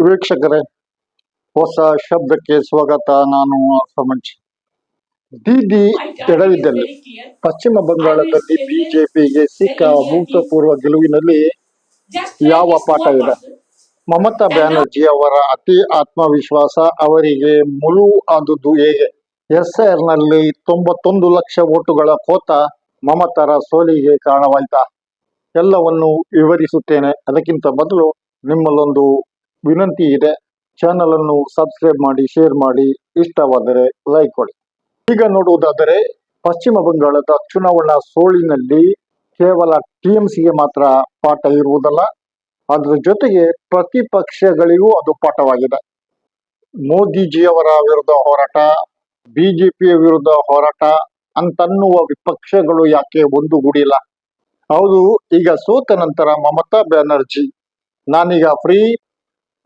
ವೀಕ್ಷಕರೇ, ಹೊಸ ಶಬ್ದಕ್ಕೆ ಸ್ವಾಗತ. ನಾನು ಸಮಜ್. ದೀದಿ ಎಡವಿದ್ದಲ್ಲಿ ಪಶ್ಚಿಮ ಬಂಗಾಳದಲ್ಲಿ ಬಿಜೆಪಿಗೆ ಸಿಕ್ಕ ಅಭೂತಪೂರ್ವ ಗೆಲುವಿನಲ್ಲಿ ಯಾವ ಪಾಠ ಇದೆ? ಮಮತಾ ಬ್ಯಾನರ್ಜಿ ಅವರ ಅತಿ ಆತ್ಮವಿಶ್ವಾಸ ಅವರಿಗೆ ಮುಳು ಆದುದು ಹೇಗೆ? SR ನಲ್ಲಿ 91 ಲಕ್ಷ ವೋಟುಗಳ ಕೋತ ಮಮತಾರ ಸೋಲಿಗೆ ಕಾರಣವಾಯ್ತಾ? ಎಲ್ಲವನ್ನು ವಿವರಿಸುತ್ತೇನೆ. ಅದಕ್ಕಿಂತ ಮೊದಲು ನಿಮ್ಮಲ್ಲೊಂದು ವಿನಂತಿ ಇದೆ. ಚಾನಲ್ ಅನ್ನು ಸಬ್ಸ್ಕ್ರೈಬ್ ಮಾಡಿ, ಶೇರ್ ಮಾಡಿ, ಇಷ್ಟವಾದರೆ ಲೈಕ್ ಕೊಡಿ. ಈಗ ನೋಡುವುದಾದರೆ, ಪಶ್ಚಿಮ ಬಂಗಾಳದ ಚುನಾವಣಾ ಸೋಲಿನಲ್ಲಿ ಕೇವಲ TMCಗೆ ಮಾತ್ರ ಪಾಠ ಇರುವುದಲ್ಲ, ಅದರ ಜೊತೆಗೆ ಪ್ರತಿಪಕ್ಷಗಳಿಗೂ ಅದು ಪಾಠವಾಗಿದೆ. ಮೋದಿಜಿಯವರ ವಿರುದ್ಧ ಹೋರಾಟ, ಬಿಜೆಪಿಯ ವಿರುದ್ಧ ಹೋರಾಟ ಅಂತನ್ನುವ ವಿಪಕ್ಷಗಳು ಯಾಕೆ ಒಂದುಗೂಡಿಲ್ಲ? ಹೌದು, ಈಗ ಸೋತ ನಂತರ ಮಮತಾ ಬ್ಯಾನರ್ಜಿ ನಾನೀಗ ಫ್ರೀ,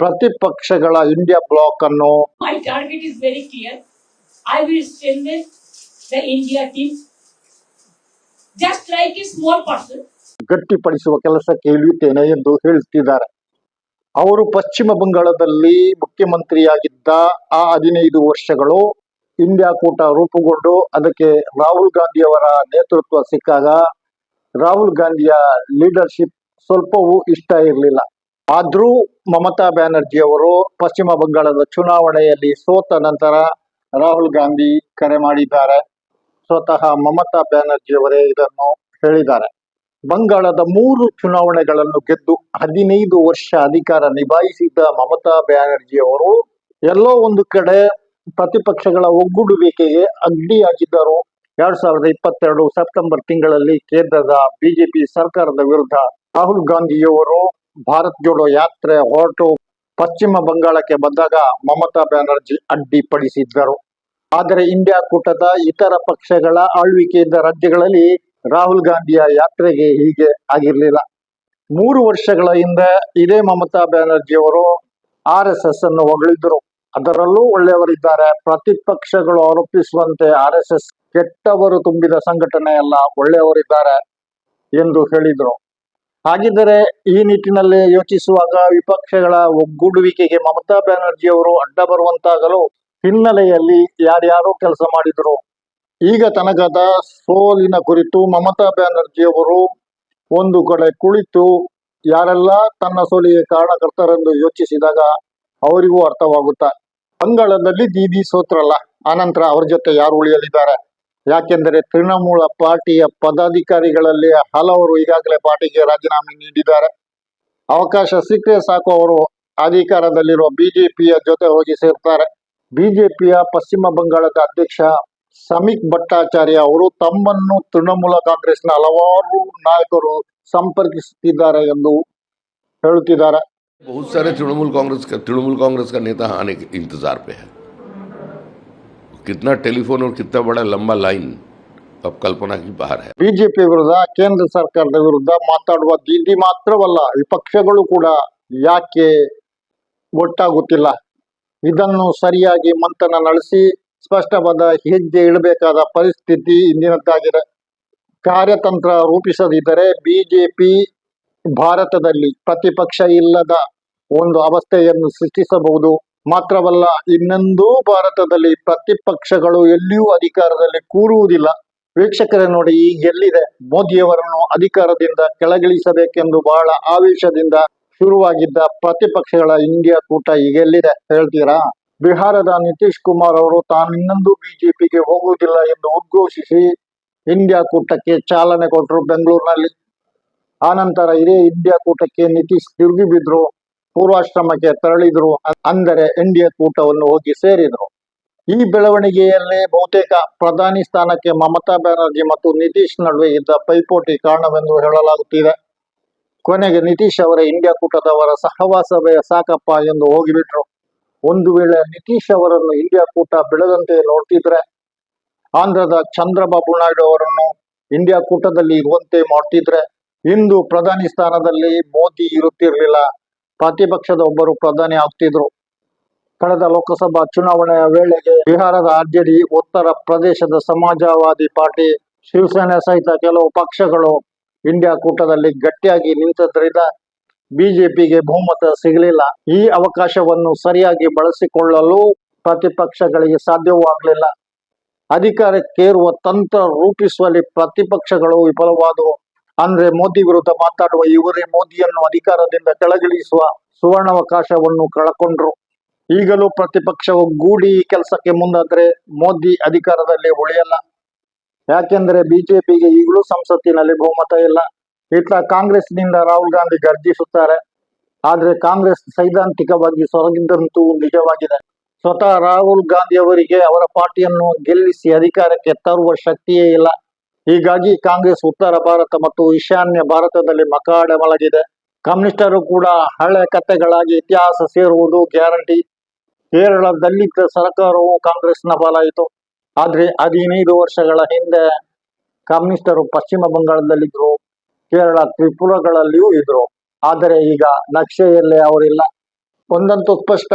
ಪ್ರತಿಪಕ್ಷಗಳ ಇಂಡಿಯಾ ಬ್ಲಾಕ್ ಅನ್ನು My target is very clear. I will strengthen the India team just like a small person. ಗಟ್ಟಿಪಡಿಸುವ ಕೆಲಸಕ್ಕೆ ಇಳಿಯುತ್ತೇನೆ ಎಂದು ಹೇಳ್ತಿದ್ದಾರೆ. ಅವರು ಪಶ್ಚಿಮ ಬಂಗಾಳದಲ್ಲಿ ಮುಖ್ಯಮಂತ್ರಿಯಾಗಿದ್ದ ಆ 15 ವರ್ಷಗಳು ಇಂಡಿಯಾ ಕೂಟ ರೂಪುಗೊಂಡು ಅದಕ್ಕೆ ರಾಹುಲ್ ಗಾಂಧಿಯವರ ನೇತೃತ್ವ ಸಿಕ್ಕಾಗ ರಾಹುಲ್ ಗಾಂಧಿಯ ಲೀಡರ್ಶಿಪ್ ಸ್ವಲ್ಪವೂ ಇಷ್ಟ ಇರಲಿಲ್ಲ. ಆದ್ರೂ ಮಮತಾ ಬ್ಯಾನರ್ಜಿ ಅವರು ಪಶ್ಚಿಮ ಬಂಗಾಳದ ಚುನಾವಣೆಯಲ್ಲಿ ಸೋತ ನಂತರ ರಾಹುಲ್ ಗಾಂಧಿ ಕರೆ ಮಾಡಿದ್ದಾರೆ. ಸ್ವತಃ ಮಮತಾ ಬ್ಯಾನರ್ಜಿ ಅವರೇ ಇದನ್ನು ಹೇಳಿದ್ದಾರೆ. ಬಂಗಾಳದ 3 ಚುನಾವಣೆಗಳನ್ನು ಗೆದ್ದು 15 ವರ್ಷ ಅಧಿಕಾರ ನಿಭಾಯಿಸಿದ್ದ ಮಮತಾ ಬ್ಯಾನರ್ಜಿ ಅವರು ಎಲ್ಲೋ ಒಂದು ಕಡೆ ಪ್ರತಿಪಕ್ಷಗಳ ಒಗ್ಗೂಡುವಿಕೆಗೆ ಅಡ್ಡಿಯಾಗಿದ್ದರು. 2022 ಸೆಪ್ಟೆಂಬರ್ ತಿಂಗಳಲ್ಲಿ ಕೇಂದ್ರದ ಬಿಜೆಪಿ ಸರ್ಕಾರದ ವಿರುದ್ಧ ರಾಹುಲ್ ಗಾಂಧಿಯವರು ಭಾರತ್ ಜೋಡೋ ಯಾತ್ರೆ ಹೊರಟು ಪಶ್ಚಿಮ ಬಂಗಾಳಕ್ಕೆ ಬಂದಾಗ ಮಮತಾ ಬ್ಯಾನರ್ಜಿ ಅಡ್ಡಿಪಡಿಸಿದ್ದರು. ಆದರೆ ಇಂಡಿಯಾ ಕೂಟದ ಇತರ ಪಕ್ಷಗಳ ಆಳ್ವಿಕೆಯಿದ್ದ ರಾಜ್ಯಗಳಲ್ಲಿ ರಾಹುಲ್ ಗಾಂಧಿಯ ಯಾತ್ರೆಗೆ ಹೀಗೆ ಆಗಿರಲಿಲ್ಲ. 3 ವರ್ಷಗಳ ಹಿಂದೆ ಇದೇ ಮಮತಾ ಬ್ಯಾನರ್ಜಿ ಅವರು RSS ಅನ್ನು ಹೊಗಳಿದ್ರು. ಅದರಲ್ಲೂ ಒಳ್ಳೆಯವರಿದ್ದಾರೆ. ಪ್ರತಿಪಕ್ಷಗಳು ಆರೋಪಿಸುವಂತೆ RSS ಕೆಟ್ಟವರು ತುಂಬಿದ ಸಂಘಟನೆ ಅಲ್ಲ, ಒಳ್ಳೆಯವರಿದ್ದಾರೆ ಎಂದು ಹೇಳಿದ್ರು. ಹಾಗಿದ್ದರೆ ಈ ನಿಟ್ಟಿನಲ್ಲಿ ಯೋಚಿಸುವಾಗ ವಿಪಕ್ಷಗಳ ಒಗ್ಗೂಡುವಿಕೆಗೆ ಮಮತಾ ಬ್ಯಾನರ್ಜಿ ಅವರು ಅಡ್ಡ ಬರುವಂತಾಗಲು ಹಿನ್ನೆಲೆಯಲ್ಲಿ ಯಾರ್ಯಾರೋ ಕೆಲಸ ಮಾಡಿದ್ರು. ಈಗ ತನಕದ ಸೋಲಿನ ಕುರಿತು ಮಮತಾ ಬ್ಯಾನರ್ಜಿ ಅವರು ಒಂದು ಕಡೆ ಕುಳಿತು ಯಾರೆಲ್ಲ ತನ್ನ ಸೋಲಿಗೆ ಕಾರಣಕರ್ತರೆಂದು ಯೋಚಿಸಿದಾಗ ಅವರಿಗೂ ಅರ್ಥವಾಗುತ್ತಾ. ಬಂಗಾಳದಲ್ಲಿ ದೀದಿ ಸೋತ್ರಲ್ಲ, ಆನಂತರ ಅವ್ರ ಜೊತೆ ಯಾರು ಉಳಿಯಲಿದ್ದಾರೆ? ಯಾಕೆಂದರೆ ತೃಣಮೂಲ ಪಾರ್ಟಿಯ ಪದಾಧಿಕಾರಿಗಳಲ್ಲಿ ಹಲವರು ಈಗಾಗಲೇ ಪಾರ್ಟಿಗೆ ರಾಜೀನಾಮೆ ನೀಡಿದ್ದಾರೆ. ಅವಕಾಶ ಸಿಕ್ಕರೆ ಸಾಕು ಅವರು ಅಧಿಕಾರದಲ್ಲಿರುವ ಬಿಜೆಪಿಯ ಜೊತೆ ಹೋಗಿ ಸೇರ್ತಾರೆ. ಬಿಜೆಪಿಯ ಪಶ್ಚಿಮ ಬಂಗಾಳದ ಅಧ್ಯಕ್ಷ ಸಮೀಕ್ ಭಟ್ಟಾಚಾರ್ಯ ಅವರು ತಮ್ಮನ್ನು ತೃಣಮೂಲ ಕಾಂಗ್ರೆಸ್ನ ಹಲವಾರು ನಾಯಕರು ಸಂಪರ್ಕಿಸುತ್ತಿದ್ದಾರೆ ಎಂದು ಹೇಳುತ್ತಿದ್ದಾರೆ. बहुत सारे तृणमूल कांग्रेस का नेता आने के इंतजार पे है. कितना टेलीफोन और कितना बड़ा लंबा लाइन अब कल्पना की बाहर है. ಬಿಜೆಪಿ ವಿರುದ್ಧ, ಕೇಂದ್ರ ಸರ್ಕಾರದ ವಿರುದ್ಧ ಮಾತಾಡುವ ದೀದಿ ಮಾತ್ರವಲ್ಲ, ವಿಪಕ್ಷಗಳು ಕೂಡ ಯಾಕೆ ಒಟ್ಟಾಗುತ್ತಿಲ್ಲ? ಇದನ್ನು ಸರಿಯಾಗಿ ಮಂಥನ ನಡೆಸಿ ಸ್ಪಷ್ಟವಾದ ಹೆಜ್ಜೆ ಇಡಬೇಕಾದ ಪರಿಸ್ಥಿತಿ ಇಂದಿನದ್ದಾಗಿದೆ. ಕಾರ್ಯತಂತ್ರ ರೂಪಿಸದಿದ್ದರೆ ಬಿಜೆಪಿ ಭಾರತದಲ್ಲಿ ಪ್ರತಿಪಕ್ಷ ಇಲ್ಲದ ಒಂದು ಅವಸ್ಥೆಯನ್ನು ಸೃಷ್ಟಿಸಬಹುದು. ಮಾತ್ರವಲ್ಲ, ಇನ್ನೊಂದು ಭಾರತದಲ್ಲಿ ಪ್ರತಿಪಕ್ಷಗಳು ಎಲ್ಲಿಯೂ ಅಧಿಕಾರದಲ್ಲಿ ಕೂರುವುದಿಲ್ಲ. ವೀಕ್ಷಕರೇ ನೋಡಿ, ಈಗ ಎಲ್ಲಿದೆ? ಮೋದಿಯವರನ್ನು ಅಧಿಕಾರದಿಂದ ಕೆಳಗಿಳಿಸಬೇಕೆಂದು ಬಹಳ ಆವೇಶದಿಂದ ಶುರುವಾಗಿದ್ದ ಪ್ರತಿಪಕ್ಷಗಳ ಇಂಡಿಯಾ ಕೂಟ ಈಗ ಎಲ್ಲಿದೆ ಹೇಳ್ತೀರಾ? ಬಿಹಾರದ ನಿತೀಶ್ ಕುಮಾರ್ ಅವರು ತಾನು ಇನ್ನೊಂದು ಬಿಜೆಪಿಗೆ ಹೋಗುವುದಿಲ್ಲ ಎಂದು ಉದ್ಘೋಷಿಸಿ ಇಂಡಿಯಾ ಕೂಟಕ್ಕೆ ಚಾಲನೆ ಕೊಟ್ಟರು ಬೆಂಗಳೂರಿನಲ್ಲಿ. ಆನಂತರ ಇದೇ ಇಂಡಿಯಾ ಕೂಟಕ್ಕೆ ನಿತೀಶ್ ತಿರುಗಿ ಬಿದ್ರು, ಪೂರ್ವಾಶ್ರಮಕ್ಕೆ ತೆರಳಿದ್ರು. ಅಂದರೆ ಇಂಡಿಯಾ ಕೂಟವನ್ನು ಹೋಗಿ ಸೇರಿದ್ರು. ಈ ಬೆಳವಣಿಗೆಯಲ್ಲೇ ಬಹುತೇಕ ಪ್ರಧಾನಿ ಸ್ಥಾನಕ್ಕೆ ಮಮತಾ ಬ್ಯಾನರ್ಜಿ ಮತ್ತು ನಿತೀಶ್ ನಡುವೆ ಇದ್ದ ಪೈಪೋಟಿ ಕಾರಣವೆಂದು ಹೇಳಲಾಗುತ್ತಿದೆ. ಕೊನೆಗೆ ನಿತೀಶ್ ಅವರ ಇಂಡಿಯಾ ಕೂಟದವರ ಸಹವಾಸವೇ ಸಾಕಪ್ಪ ಎಂದು ಹೋಗಿಬಿಟ್ರು. ಒಂದು ವೇಳೆ ನಿತೀಶ್ ಅವರನ್ನು ಇಂಡಿಯಾ ಕೂಟ ಬಿಡದಂತೆ ನೋಡ್ತಿದ್ರೆ ಆಂಧ್ರದ ಚಂದ್ರಬಾಬು ನಾಯ್ಡು ಅವರನ್ನು ಇಂಡಿಯಾ ಕೂಟದಲ್ಲಿ ಇರುವಂತೆ ಮಾಡ್ತಿದ್ರೆ ಇಂದು ಪ್ರಧಾನಿ ಸ್ಥಾನದಲ್ಲಿ ಮೋದಿ ಇರುತ್ತಿರಲಿಲ್ಲ. ಪ್ರತಿಪಕ್ಷದ ಒಬ್ಬರು ಪ್ರಧಾನಿ ಆಗ್ತಿದ್ರು. ಕಳೆದ ಲೋಕಸಭಾ ಚುನಾವಣೆಯ ವೇಳೆಗೆ ಬಿಹಾರದ RJD, ಉತ್ತರ ಪ್ರದೇಶದ ಸಮಾಜವಾದಿ ಪಾರ್ಟಿ, ಶಿವಸೇನೆ ಸಹಿತ ಕೆಲವು ಪಕ್ಷಗಳು ಇಂಡಿಯಾ ಕೂಟದಲ್ಲಿ ಗಟ್ಟಿಯಾಗಿ ನಿಂತದ್ರಿಂದ ಬಿಜೆಪಿಗೆ ಬಹುಮತ ಸಿಗಲಿಲ್ಲ. ಈ ಅವಕಾಶವನ್ನು ಸರಿಯಾಗಿ ಬಳಸಿಕೊಳ್ಳಲು ಪ್ರತಿಪಕ್ಷಗಳಿಗೆ ಸಾಧ್ಯವೂ ಆಗಲಿಲ್ಲ. ಅಧಿಕಾರಕ್ಕೇರುವ ತಂತ್ರ ರೂಪಿಸುವಲ್ಲಿ ಪ್ರತಿಪಕ್ಷಗಳು ವಿಫಲವಾದವು. ಅಂದ್ರೆ ಮೋದಿ ವಿರುದ್ಧ ಮಾತಾಡುವ ಇವರೇ ಮೋದಿಯನ್ನು ಅಧಿಕಾರದಿಂದ ಕೆಳಗಿಳಿಸುವ ಸುವರ್ಣಾವಕಾಶವನ್ನು ಕಳಕೊಂಡ್ರು. ಈಗಲೂ ಪ್ರತಿಪಕ್ಷ ಒಗ್ಗೂಡಿ ಈ ಕೆಲಸಕ್ಕೆ ಮುಂದಾದ್ರೆ ಮೋದಿ ಅಧಿಕಾರದಲ್ಲಿ ಉಳಿಯಲ್ಲ. ಯಾಕೆಂದ್ರೆ ಬಿಜೆಪಿಗೆ ಈಗಲೂ ಸಂಸತ್ತಿನಲ್ಲಿ ಬಹುಮತ ಇಲ್ಲ. ಇತ್ತ ಕಾಂಗ್ರೆಸ್ನಿಂದ ರಾಹುಲ್ ಗಾಂಧಿ ಗರ್ಜಿಸುತ್ತಾರೆ. ಆದ್ರೆ ಕಾಂಗ್ರೆಸ್ ಸೈದ್ಧಾಂತಿಕವಾಗಿ ಸೊರಗಿದ್ದಂತೂ ನಿಜವಾಗಿದೆ. ಸ್ವತಃ ರಾಹುಲ್ ಗಾಂಧಿ ಅವರಿಗೆ ಅವರ ಪಾರ್ಟಿಯನ್ನು ಗೆಲ್ಲಿಸಿ ಅಧಿಕಾರಕ್ಕೆ ತರುವ ಶಕ್ತಿಯೇ ಇಲ್ಲ. ಹೀಗಾಗಿ ಕಾಂಗ್ರೆಸ್ ಉತ್ತರ ಭಾರತ ಮತ್ತು ಈಶಾನ್ಯ ಭಾರತದಲ್ಲಿ ಮಕಾಡೆ ಮಲಗಿದೆ. ಕಮ್ಯುನಿಸ್ಟರು ಕೂಡ ಹಳೆ ಕಥೆಗಳಾಗಿ ಇತಿಹಾಸ ಸೇರುವುದು ಗ್ಯಾರಂಟಿ. ಕೇರಳದಲ್ಲಿದ್ದ ಸರ್ಕಾರವು ಕಾಂಗ್ರೆಸ್ನ ಪಾಲಾಯಿತು. ಆದ್ರೆ 15 ವರ್ಷಗಳ ಹಿಂದೆ ಕಮ್ಯುನಿಸ್ಟರು ಪಶ್ಚಿಮ ಬಂಗಾಳದಲ್ಲಿದ್ರು, ಕೇರಳ ತ್ರಿಪುರಗಳಲ್ಲಿಯೂ ಇದ್ರು. ಆದರೆ ಈಗ ನಕ್ಷೆಯಲ್ಲೇ ಅವರಿಲ್ಲ. ಒಂದಂತೂ ಸ್ಪಷ್ಟ,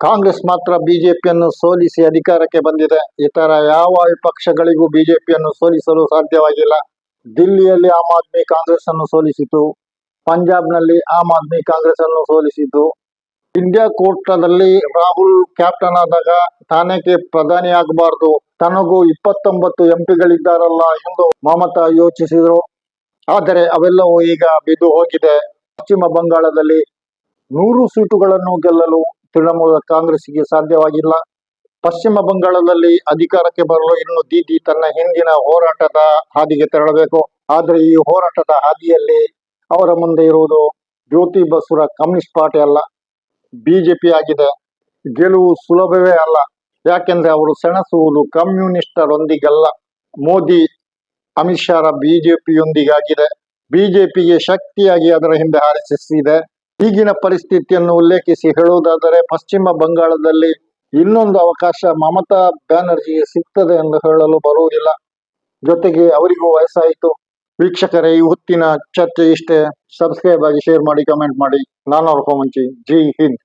ಕಾಂಗ್ರೆಸ್ ಮಾತ್ರ ಬಿಜೆಪಿಯನ್ನು ಸೋಲಿಸಿ ಅಧಿಕಾರಕ್ಕೆ ಬಂದಿದೆ. ಇತರ ಯಾವ ವಿಪಕ್ಷಗಳಿಗೂ ಬಿಜೆಪಿಯನ್ನು ಸೋಲಿಸಲು ಸಾಧ್ಯವಾಗಿಲ್ಲ. ದಿಲ್ಲಿಯಲ್ಲಿ ಆಮ್ ಆದ್ಮಿ ಕಾಂಗ್ರೆಸ್ ಅನ್ನು ಸೋಲಿಸಿತು, ಪಂಜಾಬ್ನಲ್ಲಿ ಆಮ್ ಆದ್ಮಿ ಕಾಂಗ್ರೆಸ್ ಅನ್ನು ಸೋಲಿಸಿತು. ಇಂಡಿಯಾ ಕೂಟದಲ್ಲಿ ರಾಹುಲ್ ಕ್ಯಾಪ್ಟನ್ ಆದಾಗ ತಾನೇಕೆ ಪ್ರಧಾನಿ ಆಗಬಾರ್ದು, ತನಗೂ 29 ಎಂಪಿಗಳಿದ್ದಾರಲ್ಲ ಎಂದು ಮಮತಾ ಯೋಚಿಸಿದ್ರು. ಆದರೆ ಅವೆಲ್ಲವೂ ಈಗ ಬಿದ್ದು ಹೋಗಿದೆ. ಪಶ್ಚಿಮ ಬಂಗಾಳದಲ್ಲಿ 100 ಸೀಟುಗಳನ್ನು ಗೆಲ್ಲಲು ತೃಣಮೂಲ ಕಾಂಗ್ರೆಸ್ಗೆ ಸಾಧ್ಯವಾಗಿಲ್ಲ. ಪಶ್ಚಿಮ ಬಂಗಾಳದಲ್ಲಿ ಅಧಿಕಾರಕ್ಕೆ ಬರಲು ಇನ್ನು ದೀದಿ ತನ್ನ ಹಿಂದಿನ ಹೋರಾಟದ ಹಾದಿಗೆ ತೆರಳಬೇಕು. ಆದ್ರೆ ಈ ಹೋರಾಟದ ಹಾದಿಯಲ್ಲಿ ಅವರ ಮುಂದೆ ಇರುವುದು ಜ್ಯೋತಿ ಬಸುರ ಕಮ್ಯುನಿಸ್ಟ್ ಪಾರ್ಟಿ ಅಲ್ಲ, ಬಿಜೆಪಿ ಆಗಿದೆ. ಗೆಲುವು ಸುಲಭವೇ ಅಲ್ಲ. ಯಾಕೆಂದ್ರೆ ಅವರು ಸೆಣಸುವುದು ಕಮ್ಯುನಿಸ್ಟರೊಂದಿಗಲ್ಲ, ಮೋದಿ ಅಮಿತ್ ಶಾ ಬಿಜೆಪಿಯೊಂದಿಗಾಗಿದೆ. ಬಿಜೆಪಿಗೆ ಶಕ್ತಿಯಾಗಿ ಅದರ ಹಿಂದೆ ಆರ್ಎಸ್ಎಸ್ ಈಗಿನ ಪರಿಸ್ಥಿತಿಯನ್ನು ಉಲ್ಲೇಖಿಸಿ ಹೇಳುವುದಾದರೆ ಪಶ್ಚಿಮ ಬಂಗಾಳದಲ್ಲಿ ಇನ್ನೊಂದು ಅವಕಾಶ ಮಮತಾ ಬ್ಯಾನರ್ಜಿಗೆ ಸಿಗ್ತದೆ ಎಂದು ಹೇಳಲು ಬರುವುದಿಲ್ಲ. ಜೊತೆಗೆ ಅವರಿಗೂ ವಯಸ್ಸಾಯಿತು. ವೀಕ್ಷಕರೇ, ಈ ಹೊತ್ತಿನ ಚರ್ಚೆ ಇಷ್ಟೇ. ಸಬ್ಸ್ಕ್ರೈಬ್ ಆಗಿ, ಶೇರ್ ಮಾಡಿ, ಕಮೆಂಟ್ ಮಾಡಿ. ನಾನು ಅವ್ರ ಮಂಚಿ. ಜೈ ಹಿಂದ್.